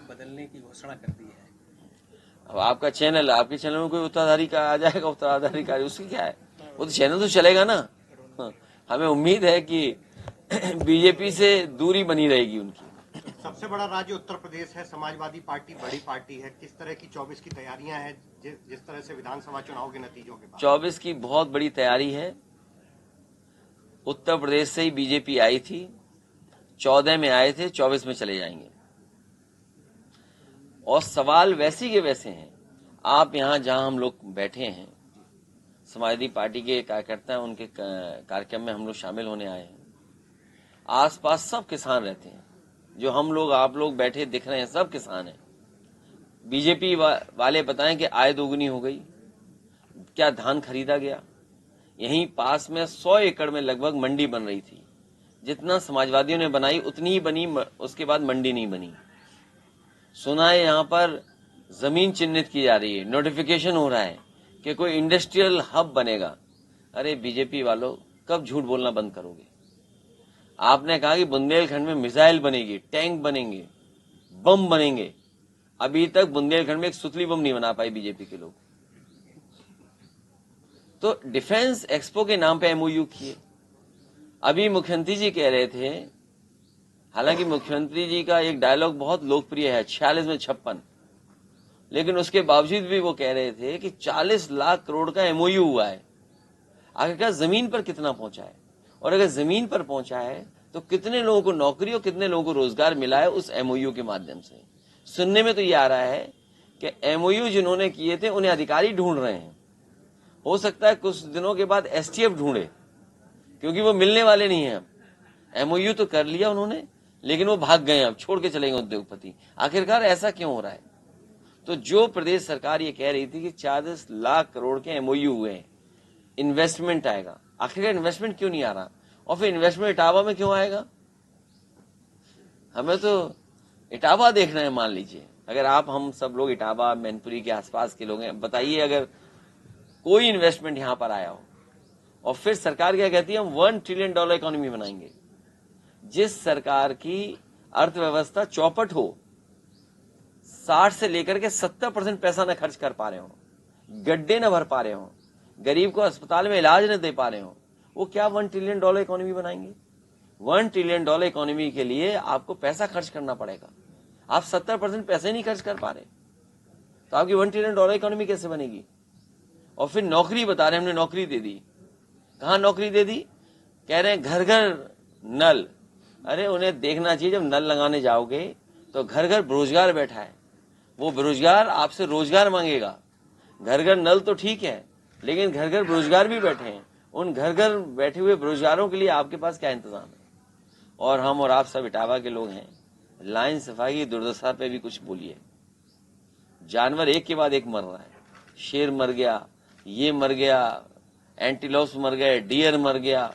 बदलने की घोषणा कर दी है। अब आपका चैनल, आपके चैनल में कोई उत्तराधारी का आ जाएगा, उत्तराधारी का उसकी क्या है, वो तो चैनल तो चलेगा ना। हाँ, हमें उम्मीद है कि बीजेपी से दूरी बनी रहेगी उनकी। सबसे बड़ा राज्य उत्तर प्रदेश है, समाजवादी पार्टी बड़ी पार्टी है, किस तरह की 24 की तैयारियां हैं जिस तरह से विधानसभा चुनाव के नतीजों के बाद? 24 की बहुत बड़ी तैयारी है। उत्तर प्रदेश से ही बीजेपी आई थी, 14 में आए थे, 24 में चले जाएंगे। और सवाल वैसे के वैसे हैं। आप यहां जहां हम लोग बैठे हैं, समाजवादी पार्टी के कार्यकर्ता हैं, उनके कार्यक्रम में हम लोग शामिल होने आए हैं। आसपास सब किसान रहते हैं, जो हम लोग आप लोग बैठे दिख रहे हैं सब किसान हैं। बीजेपी वाले बताएं कि आय दोगुनी हो गई, क्या धान खरीदा गया। यहीं पास में 100 एकड़ में लगभग मंडी बन रही थी, जितना समाजवादियों ने बनाई उतनी ही बनी, उसके बाद मंडी नहीं बनी। सुना है यहाँ पर जमीन चिन्हित की जा रही है, नोटिफिकेशन हो रहा है कि कोई इंडस्ट्रियल हब बनेगा। अरे बीजेपी वालों, कब झूठ बोलना बंद करोगे? आपने कहा कि बुंदेलखंड में मिसाइल बनेगी, टैंक बनेंगे, बम बनेंगे। अभी तक बुंदेलखंड में एक सुतली बम नहीं बना पाई बीजेपी के लोग। तो डिफेंस एक्सपो के नाम पे एमओयू किए। अभी मुख्यमंत्री जी कह रहे थे, हालांकि मुख्यमंत्री जी का एक डायलॉग बहुत लोकप्रिय है, 46 में 56, लेकिन उसके बावजूद भी वो कह रहे थे कि 40 लाख करोड़ का एमओयू हुआ है। आखिरकार जमीन पर कितना पहुंचा है, और अगर जमीन पर पहुंचा है तो कितने लोगों को नौकरी और कितने लोगों को रोजगार मिला है उस एमओयू के माध्यम से। सुनने में तो ये आ रहा है कि एमओयू जिन्होंने किए थे उन्हें अधिकारी ढूंढ रहे हैं। हो सकता है कुछ दिनों के बाद एसटीएफ ढूंढे, क्योंकि वो मिलने वाले नहीं है। एमओयू तो कर लिया उन्होंने, लेकिन वो भाग गए, अब छोड़ के चलेंगे उद्योगपति। आखिरकार ऐसा क्यों हो रहा है? तो जो प्रदेश सरकार ये कह रही थी कि 40 लाख करोड़ के एमओयू हुए हैं, इन्वेस्टमेंट आएगा, आखिरकार इन्वेस्टमेंट क्यों नहीं आ रहा? और फिर इन्वेस्टमेंट इटावा में क्यों आएगा? हमें तो इटावा देखना है। मान लीजिए अगर आप हम सब लोग इटावा मैनपुरी के आसपास के लोग हैं, बताइए अगर कोई इन्वेस्टमेंट यहां पर आया हो, और फिर सरकार क्या कहती है, हम $1 ट्रिलियन इकोनॉमी बनाएंगे। जिस सरकार की अर्थव्यवस्था चौपट हो, 60 से लेकर के 70% पैसा न खर्च कर पा रहे हो, गड्ढे न भर पा रहे हो, गरीब को अस्पताल में इलाज न दे पा रहे हो, वो क्या $1 ट्रिलियन इकोनॉमी बनाएंगे? $1 ट्रिलियन इकोनॉमी के लिए आपको पैसा खर्च करना पड़ेगा। आप 70% पैसे नहीं खर्च कर पा रहे, तो आपकी $1 ट्रिलियन इकोनॉमी कैसे बनेगी? और फिर नौकरी बता रहे हमने नौकरी दे दी। कहां नौकरी दे दी? कह रहे हैं घर घर नल। अरे उन्हें देखना चाहिए, जब नल लगाने जाओगे तो घर घर बेरोजगार बैठा है, वो बेरोजगार आपसे रोजगार मांगेगा। घर घर नल तो ठीक है, लेकिन घर घर बेरोजगार भी बैठे हैं। उन घर घर बैठे हुए बेरोजगारों के लिए आपके पास क्या इंतजाम है? और हम और आप सब इटावा के लोग हैं, लाइन सफाई की दुर्दशा पे भी कुछ बोलिए। जानवर एक के बाद एक मर रहा है। शेर मर गया, ये मर गया, एंटीलोप्स मर गए, डियर मर गया,